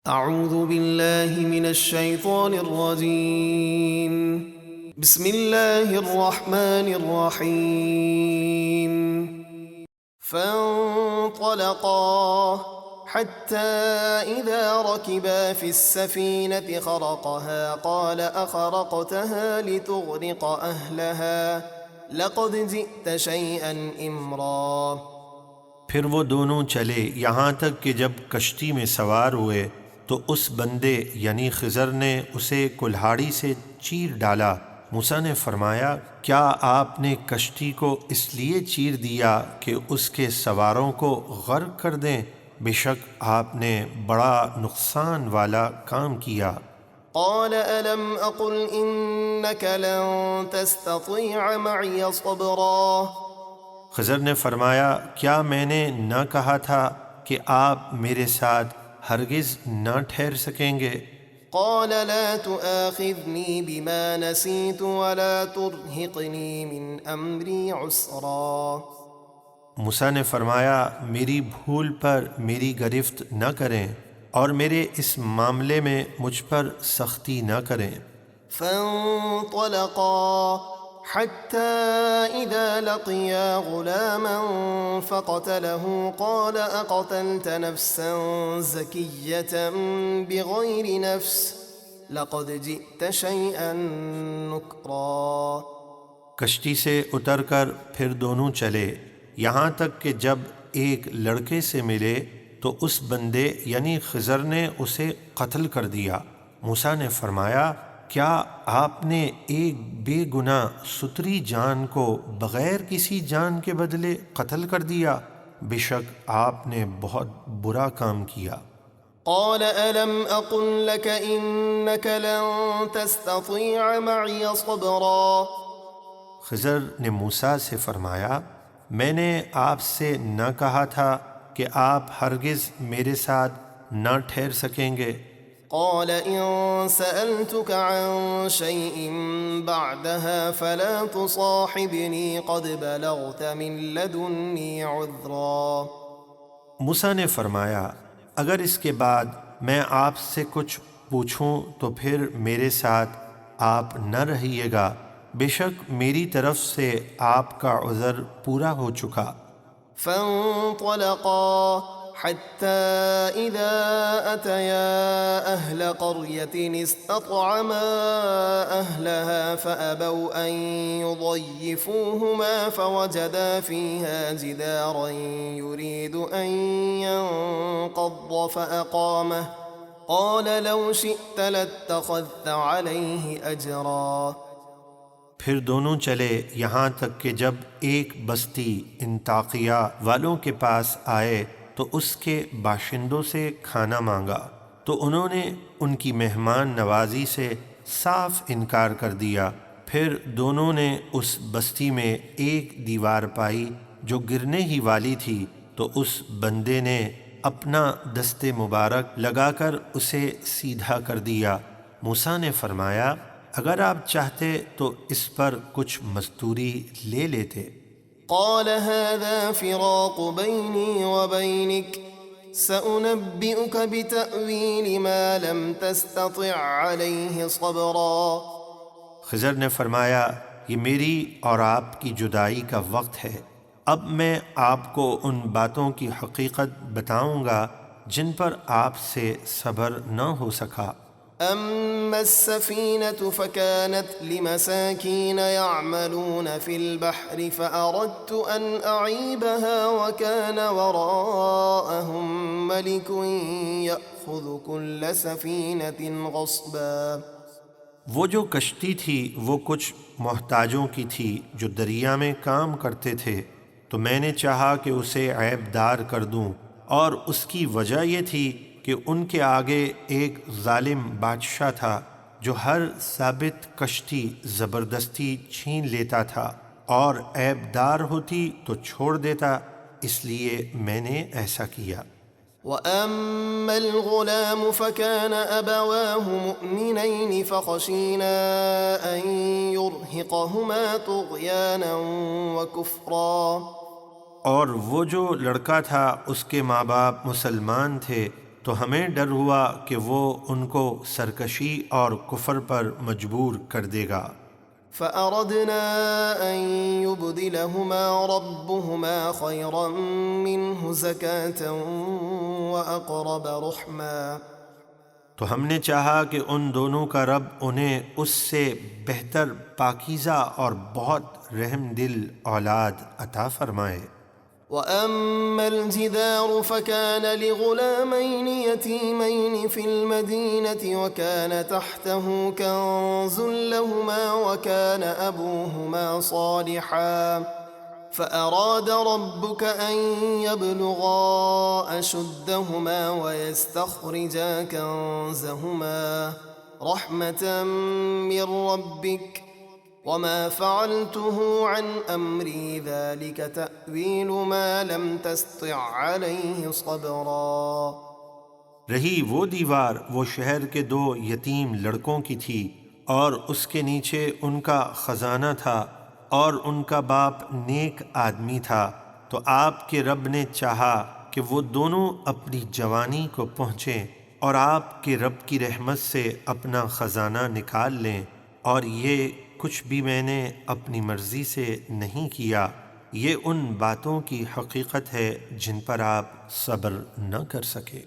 اعوذ باللہ من الشیطان الرجیم بسم اللہ الرحمن الرحیم فانطلقا حتى إذا ركبا في السفينة خرقها قال أخرقتها لتغرق أهلها لقد جئت شيئا إمرا۔ پھر وہ دونوں چلے یہاں تک کہ جب کشتی میں سوار ہوئے تو اس بندے یعنی خضر نے اسے کلہاڑی سے چیر ڈالا۔ موسیٰ نے فرمایا کیا آپ نے کشتی کو اس لیے چیر دیا کہ اس کے سواروں کو غرق کر دیں؟ بے شک آپ نے بڑا نقصان والا کام کیا۔ قال ألم أقل إنك لن تستطيع معي صبرا۔ خضر نے فرمایا کیا میں نے نہ کہا تھا کہ آپ میرے ساتھ ہرگز نہ ٹھہر سکیں گے؟ قال لا تؤاخذني بما نسيت ولا ترهقني من أمري عسرا۔ موسیٰ نے فرمایا میری بھول پر میری گرفت نہ کریں اور میرے اس معاملے میں مجھ پر سختی نہ کریں۔ فانطلقا حتى إذا لقيا غلاما فقتله قال أقتلت نفسا زكية بغير نفس لقد جئت شيئا نكرا۔ کشتی سے اتر کر پھر دونوں چلے یہاں تک کہ جب ایک لڑکے سے ملے تو اس بندے یعنی خضر نے اسے قتل کر دیا۔ موسیٰ نے فرمایا کیا آپ نے ایک بے گناہ ستری جان کو بغیر کسی جان کے بدلے قتل کر دیا؟ بے شک آپ نے بہت برا کام کیا۔ قال ألم أقل لك إنك لن تستطيع معي صبرا۔ خضر نے موسیٰ سے فرمایا میں نے آپ سے نہ کہا تھا کہ آپ ہرگز میرے ساتھ نہ ٹھہر سکیں گے؟ قال إن سألتك عن شيء بعدها فلا تصاحبني قد بلغت من لدني عذرا۔ موسیٰ نے فرمایا اگر اس کے بعد میں آپ سے کچھ پوچھوں تو پھر میرے ساتھ آپ نہ رہیے گا، بے شک میری طرف سے آپ کا عذر پورا ہو چکا۔ فانطلقا حتى إذا أتيا أهل قرية استطعما أهلها فأبوا أن يضيفوهما فوجدا فيها جدارا يريد أن ينقض فأقامه قال لو شئت لاتخذت عليه أجرا۔ پھر دونوں چلے یہاں تک کہ جب ایک بستی انطاکیہ والوں کے پاس آئے تو اس کے باشندوں سے کھانا مانگا تو انہوں نے ان کی مہمان نوازی سے صاف انکار کر دیا۔ پھر دونوں نے اس بستی میں ایک دیوار پائی جو گرنے ہی والی تھی تو اس بندے نے اپنا دست مبارک لگا کر اسے سیدھا کر دیا۔ موسیٰ نے فرمایا اگر آپ چاہتے تو اس پر کچھ مزدوری لے لیتے۔ قال هذا فراق بيني وبينك سأنبئك بتأويل ما لم تستطع عليه صبرا۔ خضر نے فرمایا یہ میری اور آپ کی جدائی کا وقت ہے، اب میں آپ کو ان باتوں کی حقیقت بتاؤں گا جن پر آپ سے صبر نہ ہو سکا۔ أما السفينة فكانت لمساكين يعملون في البحر فأردت أن أعيبها وكان وراءهم ملك يأخذ كل سفينة غصبا۔ وہ جو کشتی تھی وہ کچھ محتاجوں کی تھی جو دریا میں کام کرتے تھے، تو میں نے چاہا کہ اسے عیب دار کر دوں، اور اس کی وجہ یہ تھی کہ ان کے آگے ایک ظالم بادشاہ تھا جو ہر ثابت کشتی زبردستی چھین لیتا تھا اور عیب دار ہوتی تو چھوڑ دیتا، اس لیے میں نے ایسا کیا۔ وَأَمَّا الْغُلَامُ فَكَانَ أَبَوَاهُ مُؤْمِنَيْنِ فَخَشِينَا أَن يُرْهِقَهُمَا طُغْيَانًا وَكُفْرًا۔ اور وہ جو لڑکا تھا اس کے ماں باپ مسلمان تھے تو ہمیں ڈر ہوا کہ وہ ان کو سرکشی اور کفر پر مجبور کر دے گا۔ فأردنا أن يبدلهما ربهما خيرا منه زكاة وأقرب رحما، تو ہم نے چاہا کہ ان دونوں کا رب انہیں اس سے بہتر پاکیزہ اور بہت رحم دل اولاد عطا فرمائے۔ وأما الجدار فكان لغلامين يتيمين في المدينة وكان تحته كنز لهما وكان أبوهما صالحا فأراد ربك أن يبلغا أشدهما ويستخرجا كنزهما رحمة من ربك وما فعلته عن أمري ذلك تأويل ما لم تستطع عليه صبرا۔ رہی وہ دیوار وہ شہر کے 2 یتیم لڑکوں کی تھی، اور اس کے نیچے ان کا خزانہ تھا، اور ان کا باپ نیک آدمی تھا، تو آپ کے رب نے چاہا کہ وہ دونوں اپنی جوانی کو پہنچیں اور آپ کے رب کی رحمت سے اپنا خزانہ نکال لیں، اور یہ کچھ بھی میں نے اپنی مرضی سے نہیں کیا۔ یہ ان باتوں کی حقیقت ہے جن پر آپ صبر نہ کر سکے۔